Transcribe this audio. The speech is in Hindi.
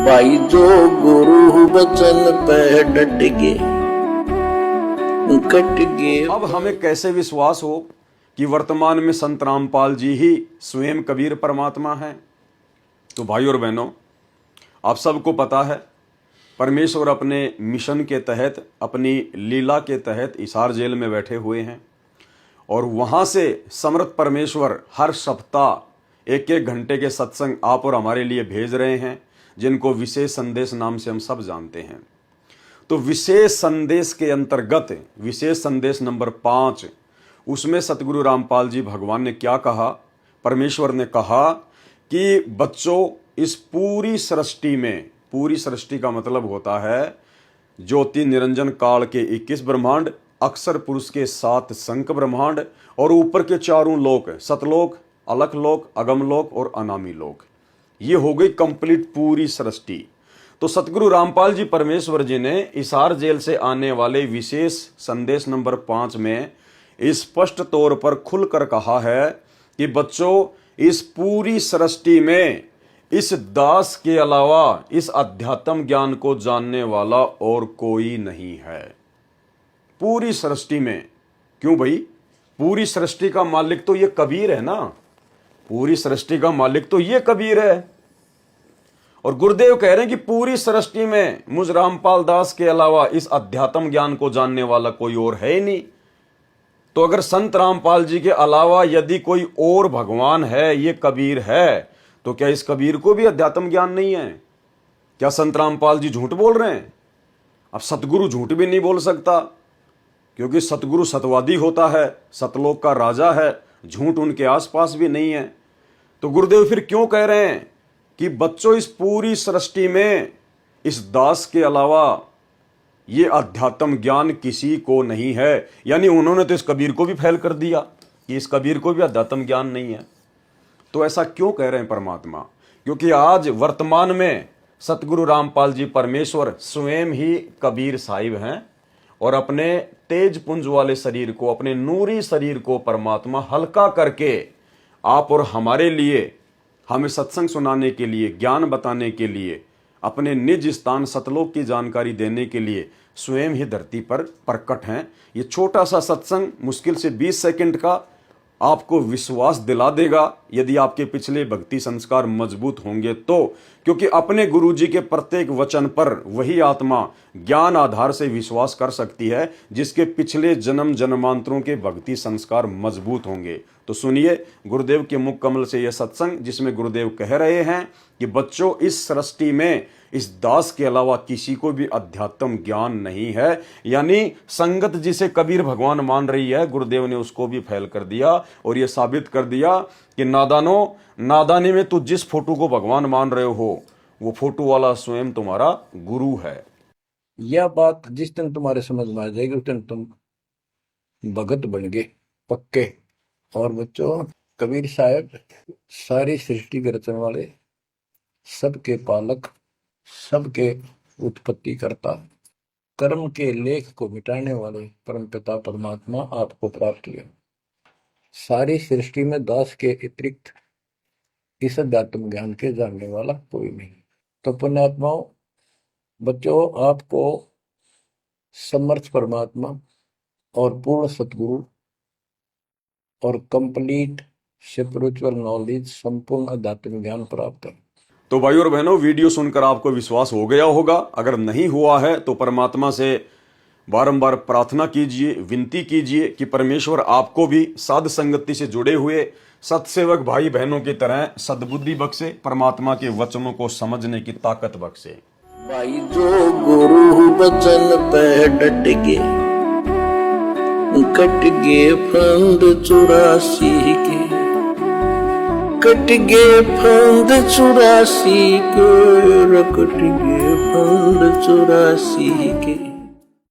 भाई जो गुरु बचन पे डट गए कट गए। अब हमें कैसे विश्वास हो कि वर्तमान में संत रामपाल जी ही स्वयं कबीर परमात्मा हैं? तो भाई और बहनों, आप सबको पता है परमेश्वर अपने मिशन के तहत, अपनी लीला के तहत हिसार जेल में बैठे हुए हैं और वहाँ से समर्थ परमेश्वर हर सप्ताह एक एक घंटे के सत्संग आप और हमारे लिए भेज रहे हैं, जिनको विशेष संदेश नाम से हम सब जानते हैं। तो विशेष संदेश के अंतर्गत विशेष संदेश नंबर 5, उसमें सतगुरु रामपाल जी भगवान ने क्या कहा? परमेश्वर ने कहा कि बच्चों, इस पूरी सृष्टि में, पूरी सृष्टि का मतलब होता है ज्योति निरंजन काल के 21 ब्रह्मांड, अक्षर पुरुष के 7 संक ब्रह्मांड और ऊपर के चारों लोक, सतलोक, अलख लोक, अगम लोक और अनामी लोक। ये हो गई कंप्लीट पूरी सृष्टि। तो सतगुरु रामपाल जी परमेश्वर जी ने हिसार जेल से आने वाले विशेष संदेश नंबर 5 में स्पष्ट तौर पर खुलकर कहा है कि बच्चों, इस पूरी सृष्टि में इस दास के अलावा इस अध्यात्म ज्ञान को जानने वाला और कोई नहीं है। पूरी सृष्टि में। क्यों भाई? पूरी सृष्टि का मालिक तो ये कबीर है ना, पूरी सृष्टि का मालिक तो ये कबीर है। और गुरुदेव कह रहे हैं कि पूरी सृष्टि में मुझ रामपाल दास के अलावा इस अध्यात्म ज्ञान को जानने वाला कोई और है ही नहीं। तो अगर संत रामपाल जी के अलावा यदि कोई और भगवान है, ये कबीर है, तो क्या इस कबीर को भी अध्यात्म ज्ञान नहीं है? क्या संत रामपाल जी झूठ बोल रहे हैं? अब सतगुरु झूठ भी नहीं बोल सकता, क्योंकि सतगुरु सतवादी होता है, सतलोक का राजा है, झूठ उनके आसपास भी नहीं है। तो गुरुदेव फिर क्यों कह रहे हैं कि बच्चों, इस पूरी सृष्टि में इस दास के अलावा ये अध्यात्म ज्ञान किसी को नहीं है। यानी उन्होंने तो इस कबीर को भी फेल कर दिया कि इस कबीर को भी अध्यात्म ज्ञान नहीं है। तो ऐसा क्यों कह रहे हैं परमात्मा? क्योंकि आज वर्तमान में सतगुरु रामपाल जी परमेश्वर स्वयं ही कबीर साहिब हैं और अपने तेज पुंज वाले शरीर को, अपने नूरी शरीर को परमात्मा हल्का करके आप और हमारे लिए, हमें सत्संग सुनाने के लिए, ज्ञान बताने के लिए, अपने निज स्थान सतलोक की जानकारी देने के लिए स्वयं ही धरती पर प्रकट हैं। ये छोटा सा सत्संग मुश्किल से 20 सेकंड का आपको विश्वास दिला देगा, यदि आपके पिछले भक्ति संस्कार मजबूत होंगे तो। क्योंकि अपने गुरुजी के प्रत्येक वचन पर वही आत्मा ज्ञान आधार से विश्वास कर सकती है जिसके पिछले जन्म जन्मांतरों के भक्ति संस्कार मजबूत होंगे। तो सुनिए गुरुदेव के मुख कमल से यह सत्संग, जिसमें गुरुदेव कह रहे हैं कि बच्चों, इस सृष्टि में इस दास के अलावा किसी को भी अध्यात्म ज्ञान नहीं है। यानी संगत जिसे कबीर भगवान मान रही है, गुरुदेव ने उसको भी फेल कर दिया और यह साबित कर दिया कि नादानो, नादानी में तुम जिस फोटो को भगवान मान रहे हो वो फोटो वाला स्वयं तुम्हारा गुरु है। यह बात जिस दिन तुम्हारे समझ में आ जाएगी उस दिन तुम भगत बन गए पक्के। और बच्चों, कबीर साहब सारी सृष्टि के रचने वाले, सबके पालक, सबके उत्पत्ति करता, कर्म के लेख को मिटाने वाले परमपिता परमात्मा आपको प्राप्त हुए। सारी सृष्टि में दास के अतिरिक्त इस अध्यात्म ज्ञान के जानने वाला कोई नहीं। तो पुण्यात्माओं, बच्चों, आपको समर्थ परमात्मा और पूर्ण सतगुरु और कंप्लीट स्पिरिचुअल नॉलेज, संपूर्ण अध्यात्म ज्ञान प्राप्त है। तो भाई और बहनों, वीडियो सुनकर आपको विश्वास हो गया होगा। अगर नहीं हुआ है तो परमात्मा से बारंबार प्रार्थना कीजिए, विनती कीजिए कि परमेश्वर आपको भी साध संगति से जुड़े हुए सत्सेवक भाई बहनों की तरह सद्बुद्धि बख्शे, परमात्मा के वचनों को समझने की ताकत बख्शे। भाई जो गुरु बचन पे डट गए कट गए फंद 84 के, कट गए फंद 84 के, कट गए फंद 84 के।